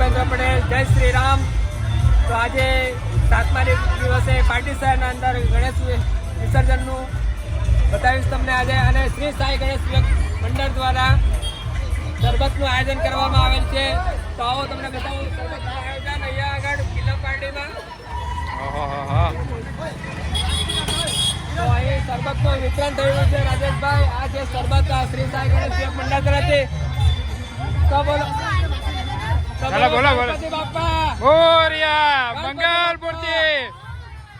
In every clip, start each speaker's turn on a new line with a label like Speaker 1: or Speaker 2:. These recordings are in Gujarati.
Speaker 1: નરેન્દ્ર પટેલ. જય શ્રી રામ. તો આજે 7મા દિવસે પાટીસરના અંદર ગણેશ વિસર્જનનું બતાવીશ તમને આજે. અને શ્રી સાઈ ગણેશ મંડળ દ્વારા શરબતનું આયોજન કરવામાં આવેલ છે. તો આવો તમને બતાવું શરબતનું આયોજન અહીંયા આગળ કિલ્લા પાર્ટીમાં. તો અહીં શરબતનું વિતરણ થયું છે રાજેશભાઈ. આ જે શરબત શ્રી સાઈ ગણેશ મંડળ તરફથી. તો બોલો
Speaker 2: બોલો
Speaker 1: ગણપતિ બાપ્પા
Speaker 2: મોરયા, મંગલ મૂર્તિ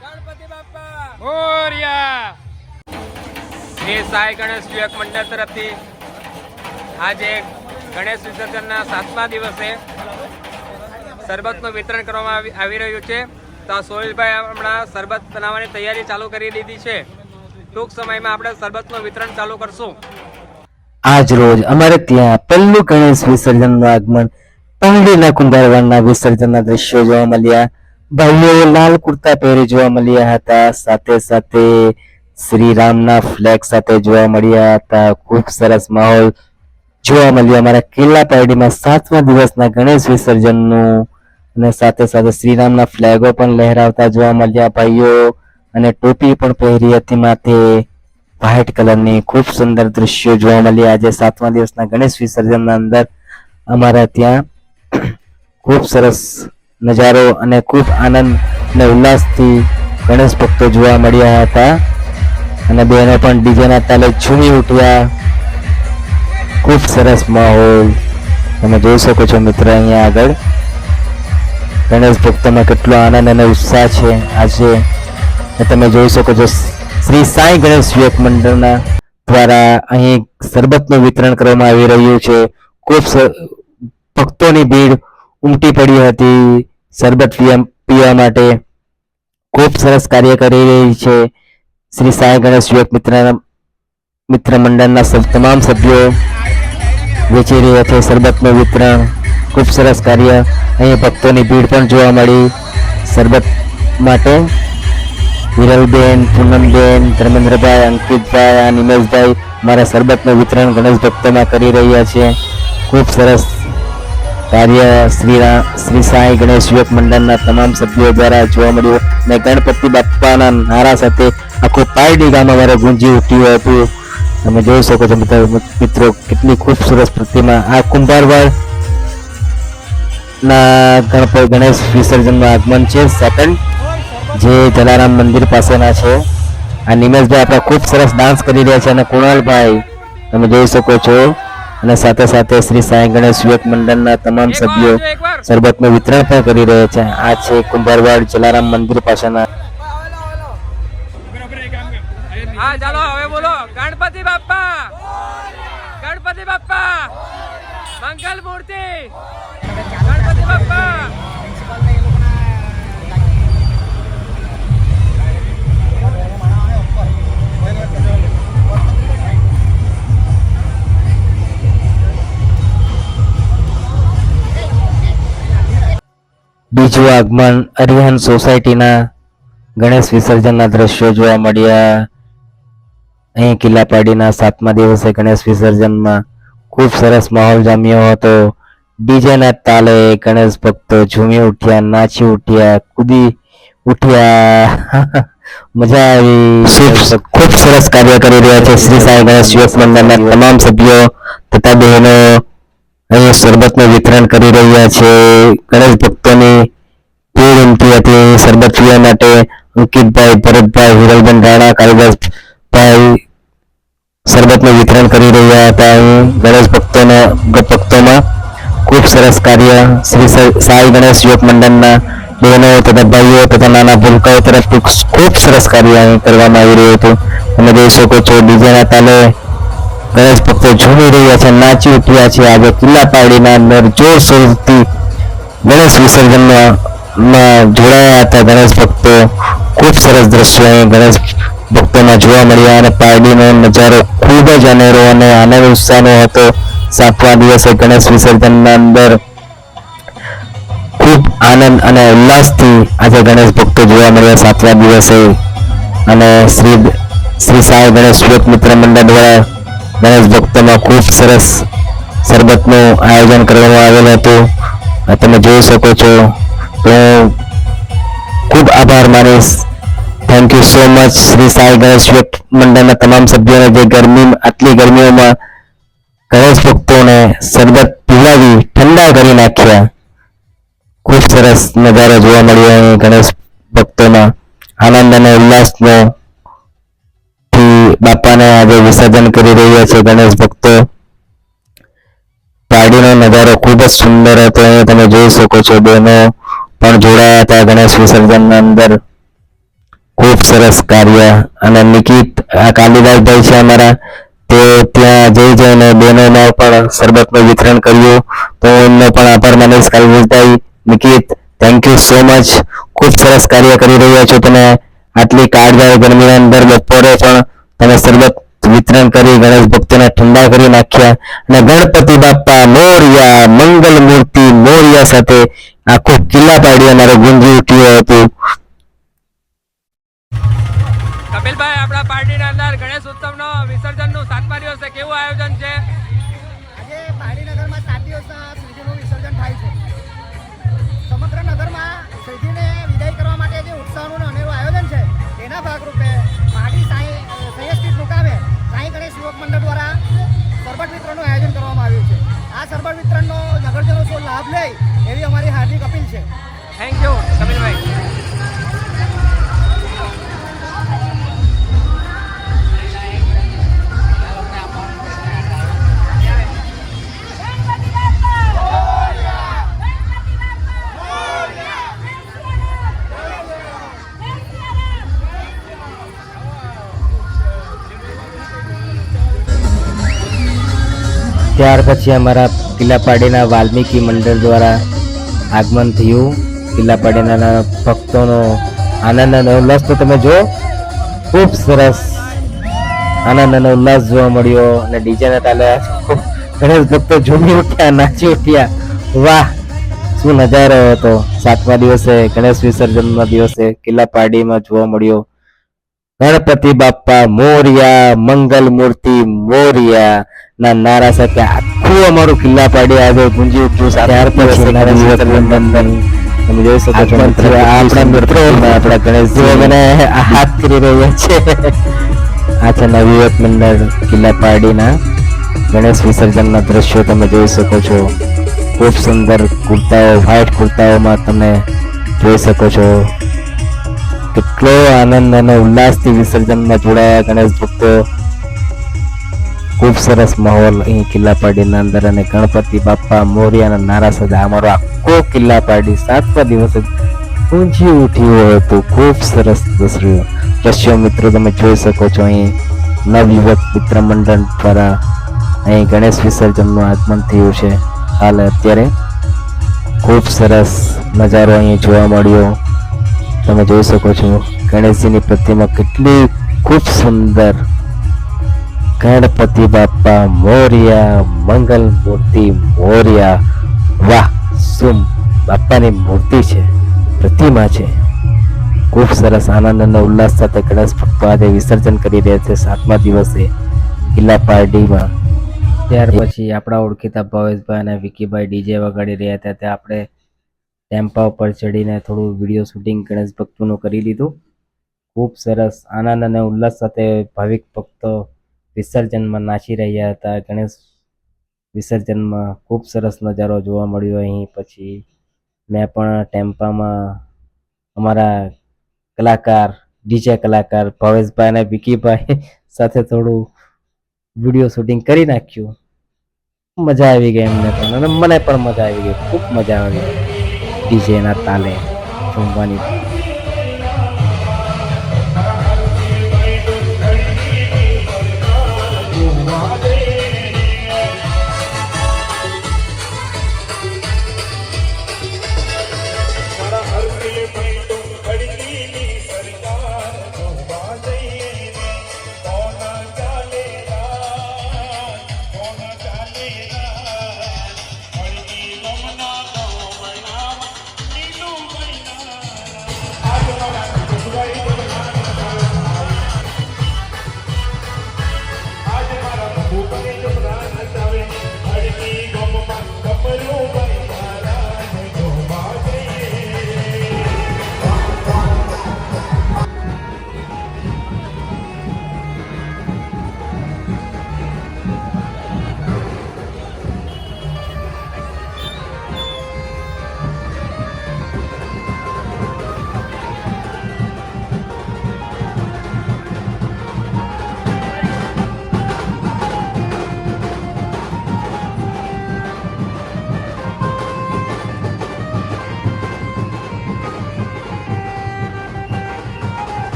Speaker 1: ગણપતિ બાપ્પા
Speaker 2: મોરયા.
Speaker 1: શ્રી સાઈ ગણેશ યુવક મંડળ તરફથી આજે ગણેશ વિસર્જનના 7મા દિવસે શરબતનું વિતરણ કરવામાં આવી રહ્યું છે. તો સોહિલભાઈ હમણાં શરબત બનાવવાની તૈયારી ચાલુ કરી દીધી છે. ટૂંક સમયમાં આપણે શરબતનું વિતરણ ચાલુ કરશું.
Speaker 3: આજ રોજ અમારે ત્યાં પહેલું ગણેશ વિસર્જનનું આગમન, પાંગડીના કુંભારવાડના વિસર્જનના દ્રશ્યો જોવા મળ્યા. ભાઈઓ લાલ કુર્તા પહેરી જોવા મળ્યા હતા. સાથે સાથે શ્રી રામના ફ્લેગ સાથે જોવા મળ્યા હતા. ખૂબ સરસ માહોલ જોવા મળ્યો અમારા કિલ્લા પાર્ટીમાં 7મા દિવસના ગણેશ વિસર્જનનું. અને સાથે સાથે શ્રીરામના ફ્લેગો પણ લહેરાવતા જોવા મળ્યા ભાઈઓ. અને ટોપી પણ પહેરી હતી માથે વ્હાઇટ કલરની. ખૂબ સુંદર દ્રશ્યો જોવા મળ્યા આજે 7મા દિવસના ગણેશ વિસર્જનના અંદર. અમારા ત્યાં ખૂબ સરસ નજારો અને ખૂબ આનંદ અને ઉલ્લાસથી ગણેશ ભક્તો જોવા મળ્યા હતા. અને બહેનો પણ ડીજેના તાલે ઝૂમી ઉઠ્યા. ખૂબ સરસ માહોલ તમે જોઈ શકો છો મિત્ર. અહીંયા આગળ ગણેશ ભક્તોમાં કેટલો આનંદ અને ઉત્સાહ છે આજે તમે જોઈ શકો છો. શ્રી સાઈ ગણેશ યુવક મંડળના દ્વારા અહીં શરબતનું વિતરણ કરવામાં આવી રહ્યું છે. ખૂબ ભક્તોની ભીડ ઉમટી પડી હતી શરબત પીવા માટે. ખૂબ સરસ કાર્ય કરી રહી છે શ્રી સાઈ ગણેશ યુવક મિત્ર મંડળના તમામ સભ્યો વેચી રહ્યા છે શરબતનું વિતરણ. ખૂબ સરસ કાર્ય. અહીં ભક્તોની ભીડ પણ જોવા મળી શરબત માટે. વિરલબેન, પૂનમબેન, ધર્મેન્દ્રભાઈ, અંકિતભાઈ, નિમેશભાઈ મારા શરબતનું વિતરણ ગણેશ ભક્તોમાં કરી રહ્યા છે. ખૂબ સરસ કાર્ય શ્રી સાઈ ગણેશ યુવક મંડળના તમામ સભ્યો દ્વારા જોવા મળ્યું. અને ગણપતિ બાપ્પાના નારા સાથે આખું પારડી ગામ અમારે ગુંજી ઉઠ્યું હતું. તમે જોઈ શકો છો મિત્રો કેટલી ખૂબસૂરત પ્રતિમા. આ કુંભારવાડ ના ગણેશ વિસર્જનનું આગમન છે સેકન્ડ, જે જલારામ મંદિર પાસેના છે. આ નિમેશભાઈ આપણા ખૂબ સરસ ડાન્સ કરી રહ્યા છે. અને કુણાલભાઈ તમે જોઈ શકો છો. અને સાથે સાથે શ્રી સાઈ ગણેશ યુવક મંડળના તમામ સભ્યો શરબતનું વિતરણ પણ કરી રહ્યા છે. આ છે કુંભારવાડ જલારામ મંદિર પાસેના.
Speaker 1: હા ચાલો હવે બોલો ગણપતિ બાપ્પા ગણપતિ બાપ્પા મંગલ મૂર્તિ ગણપતિ બાપ્પા.
Speaker 3: બીજું આગમન અરિહંત સોસાયટીના ગણેશ વિસર્જનના દ્રશ્યો જોવા મળ્યા. અહીં કિલ્લા પાર્ટીના 7મા દિવસે ગણેશ વિસર્જનમાં ખૂબ સરસ માહોલ જામ્યો હતો. ડીજેના તાલે ગણેશ ભક્તો ઝૂમી ઉઠ્યા, નાચી ઉઠ્યા, કૂદી ઉઠ્યા. મજા આવી. ખૂબ સરસ કાર્ય કરી રહ્યા છે શ્રી સાઈ ગણેશ યુવક મંડળના તમામ સભ્યો તથા બહેનો અહીં શરબતનું વિતરણ કરી રહ્યા છે. ગણેશ ભક્તોની ભીડ ઉમટી હતી શરબત પીવા માટે. અંકિતભાઈ, ભરતભાઈ, વિરલબેન રાણા, કાલિદાસભાઈ શરબતનું વિતરણ કરી રહ્યા હતા. અહીં ગણેશ ભક્તોમાં ખૂબ સરસ કાર્ય શ્રી સાઈ ગણેશ યુવક મંડળના બહેનો તથા ભાઈઓ તથા નાના ભૂલકાઓ તરફથી ખૂબ સરસ કાર્ય અહીં કરવામાં આવી રહ્યું હતું. તમે જોઈ શકો છો ડીજેના તાલે ગણેશ ભક્તો ઝૂમી રહ્યા છે, નાચી ઉઠ્યા છે. આજે કિલ્લા પાર્ટીના અંદર જોરશોરથી ગણેશ વિસર્જનમાં જોડાયા હતા ગણેશ ભક્તો. ખૂબ સરસ દ્રશ્યો અહીં ગણેશ ભક્તોમાં જોવા મળ્યા. અને પાર્ટીનો નજારો ખૂબ જ અનેરો અને આનંદ ઉત્સાહનો હતો. 7મા દિવસે ગણેશ વિસર્જનના અંદર ખૂબ આનંદ અને ઉલ્લાસથી આજે ગણેશ ભક્તો જોવા મળ્યા 7મા દિવસે. અને શ્રી સાઈ ગણેશ યુવક મિત્ર મંડળ દ્વારા ગણેશ ભક્તોમાં ખૂબ સરસ શરબતનું આયોજન કરવામાં આવેલું હતું. તમે જોઈ શકો છો. તો ખૂબ આભાર માનીશ. Thank you so much Shri Sai Ganesh યુવક મંડળના તમામ સભ્યોને જે આટલી ગરમીઓમાં ગણેશ ભક્તોને શરબત પીવડાવી ઠંડા કરી નાખ્યા. ખૂબ સરસ નજારો જોવા મળ્યો અહીં ગણેશ ભક્તોમાં આનંદ અને ઉલ્લાસનો થી બાપાને આજે વિસર્જન કરી રહ્યા છે ગણેશ ભક્તો. પાર્ટીનો નજારો ખૂબ જ સુંદર હતો. અહીં તમે જોઈ શકો છો બહેનો પણ જોડાયા હતા ગણેશ વિસર્જનના અંદર. ખૂબ સરસ કાર્ય. અને નિકિત કાલિદાસભાઈ છે અમારા, તેઓ ત્યાં જઈને બહેનોમાં પણ શરબતનું વિતરણ કર્યું. તો એમનો પણ આભાર માનીશ. Kalidasbhai, નિકિત, thank you so much. ખૂબ સરસ કાર્ય કરી રહ્યા છો તમે. આટલી કાળઝાળ ગરમીના અંદર બપોરે પણ તમે શરબત વિતરણ કરી ગણેશ ભક્તોને ઠંડા કરી નાખ્યા. અને ગણપતિ બાપ્પા મોરિયા, મંગલ મૂર્તિ મોરિયા સાથે આખો કિલ્લા પાડી અમારે ગુંજી ઉઠ્યું હતું.
Speaker 1: કપિલભાઈ, આપણા પાર્ટીના અંદર ગણેશ ઉત્સવનો વિસર્જનનું 7મા દિવસે કેવું આયોજન છે?
Speaker 4: આજે પારડીનગરમાં 7 દિવસના શ્રીજીનું વિસર્જન થાય છે. સમગ્ર નગરમાં શ્રીજીને વિદાય કરવા માટે જે ઉત્સાહનું અને અનેરું આયોજન છે તેના ભાગરૂપે પારડી સૈયદ સ્ટ્રીટ મુકામે સાઈ ગણેશ યુવક મંડળ દ્વારા શરબત વિતરણનું આયોજન કરવામાં આવ્યું છે. આ શરબત વિતરણનો નગરજનો સૌ લાભ લે એવી અમારી હાર્દિક અપીલ છે.
Speaker 1: Thank you કપિલભાઈ.
Speaker 3: ત્યાર પછી અમારા કિલ્લાપાડીના વાલ્મીકી મંડળ દ્વારા આગમન થયું. કિલ્લાપાડીના ભક્તોનો આનંદ અને ઉલ્લાસ તો તમે જો ખૂબ સરસ આનંદ અને ઉલ્લાસ જોવા મળ્યો. અને ડીજેના તાલે ગણેશ ભક્તો ઝૂમી ઉઠ્યા, નાચી ઉઠ્યા. વાહ, શું નજારો હતો 7મા દિવસે ગણેશ વિસર્જનના દિવસે કિલ્લાપાડીમાં જોવા મળ્યો. ગણપતિ બાપ્પા મોરિયા, મંગલ મૂર્તિ મોરિયા ના નારા સાથે આખું અમારું કિલ્લા પાડી આજે ગુંજી ઉઠ્યું. ત્યાર પછી તમે જોઈ શકો છો આપણા મિત્રો આપણા ગણેશજી મને હાથ કરી રહ્યા છે. આ છે નવયુવક મંડળ કિલ્લા પાડીના ગણેશ વિસર્જનના દ્રશ્યો તમે જોઈ શકો છો. ખૂબ સુંદર કુર્તાઓ, વ્હાઇટ કુર્તાઓમાં તમે જોઈ શકો છો. કેટલો આનંદ અને ઉલ્લાસથી વિસર્જનમાં જોડાયા ગણેશ ભક્તો. ખૂબ સરસ માહોલ અહીં કિલ્લા પાડીના અંદર. અને ગણપતિ બાપ્પા મોરિયાના નારા સાથે અમારો આખો કિલ્લા પાડી 7મા દિવસે ગુંજી ઉઠ્યું હતું. ખૂબ સરસ દ્રશ્યો મિત્રો તમે જોઈ શકો છો. અહીં નવયુવક મિત્ર મંડળ દ્વારા અહીં ગણેશ વિસર્જનનું આગમન થયું છે. હાલ અત્યારે ખૂબ સરસ નજારો અહીં જોવા મળ્યો. તમે જોઈ શકો છો ગણેશજીની પ્રતિમા કેટલી ખૂબ સુંદર. ગણપતિ બાપ્પા મોરિયા, મંગલ મૂર્તિ મોરિયા. વાહ, શું બાપ્પાની મૂર્તિ છે, પ્રતિમા છે. ખૂબ સરસ આનંદ અને ઉલ્લાસ સાથે ગણેશ ભક્તો આજે વિસર્જન કરી રહ્યા છે 7મા દિવસે કિલ્લા પાર્ટીમાં. ત્યાર પછી આપણા ઓળખીતા ભાવેશભાઈ અને વિકીભાઈ ડીજે વગાડી રહ્યા હતા. ત્યાં આપણે ટેમ્પા ઉપર ચડીને થોડું વિડીયો શૂટિંગ ગણેશ ભક્તોનું કરી લીધું. ખૂબ સરસ આનંદ અને ઉલ્લાસ સાથે ભાવિક ભક્તો વિસર્જનમાં નાચી રહ્યા હતા. ગણેશ વિસર્જનમાં ખૂબ સરસ નજારો જોવા મળ્યો. અહીં પછી મેં પણ ટેમ્પામાં અમારા કલાકાર ડીજે કલાકાર ભાવેશભાઈ અને વિકીભાઈ સાથે થોડું વિડીયો શૂટિંગ કરી નાખ્યું. મજા આવી ગઈ એમને પણ અને મને પણ મજા આવી ગઈ. ખૂબ મજા આવી ડીજેના તાલે ઝૂમવાની.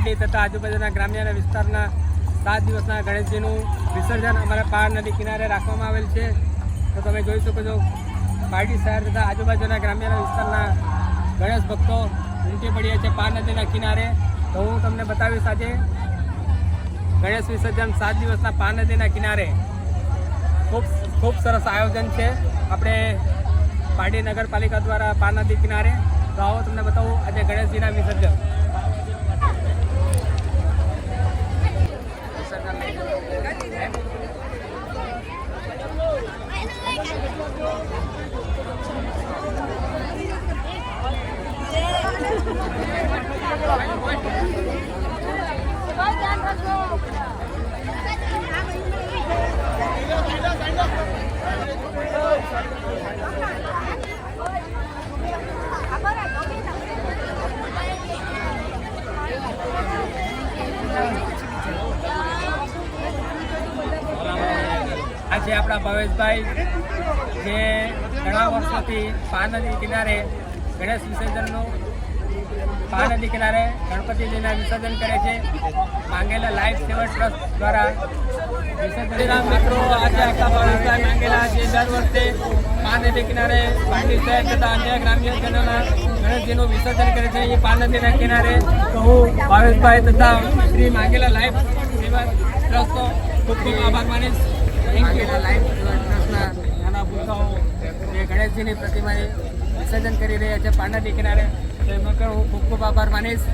Speaker 1: પારડી તથા આજુબાજુના ગ્રામ્ય વિસ્તારના 7 દિવસના ગણેશજીનું વિસર્જન અમારા પાર નદી કિનારે રાખવામાં આવેલ છે. તો તમે જોઈ શકો છો પારડી શહેર તથા આજુબાજુના ગ્રામ્ય વિસ્તારના ગણેશ ભક્તો ઉમટી પડ્યા છે પાર નદીના કિનારે. તો હું તમને બતાવીશ આજે ગણેશ વિસર્જન 7 દિવસના પાર નદીના કિનારે ખૂબ સરસ આયોજન છે આપણે પારડી નગરપાલિકા દ્વારા પાર નદી કિનારે. તો આવો તમને બતાવું આજે ગણેશજીના વિસર્જન. આજે આપણા ભવેશભાઈ જે ઘણા વર્ષોથી પાર નદી કિનારે ગણેશ વિસર્જનનું પાર નદી કિનારે ગણપતિજીના વિસર્જન કરે છે. માંગેલા લાઈફ સેવર ટ્રસ્ટ દ્વારા વિસર્જન મિત્રો આજે આપણા ભવેશભાઈ માંગેલા જે દર વર્ષે પાર નદી કિનારે પારડી શહેર તથા અન્ય ગ્રામ્યજનોના ગણેશજીનું વિસર્જન કરે છે. એ પાર નદીના કિનારે તો હું ભવેશભાઈ તથા શ્રી માંગેલા લાઈફ સેવર ટ્રસ્ટનો ખૂબ ખૂબ આભાર માનીશ. લાઈફ ટ્રસ્ટના નાના ભૂલકાઓ જે ગણેશજીની પ્રતિમાને વિસર્જન કરી રહ્યા છે પાર નદી કિનારે. તો એમાં પણ હું ખૂબ ખૂબ આભાર માનીશ.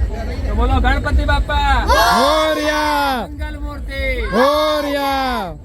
Speaker 1: તો બોલો ગણપતિ બાપા
Speaker 2: મોરયા
Speaker 1: મંગલ મૂર્તિ.
Speaker 2: મોરયા.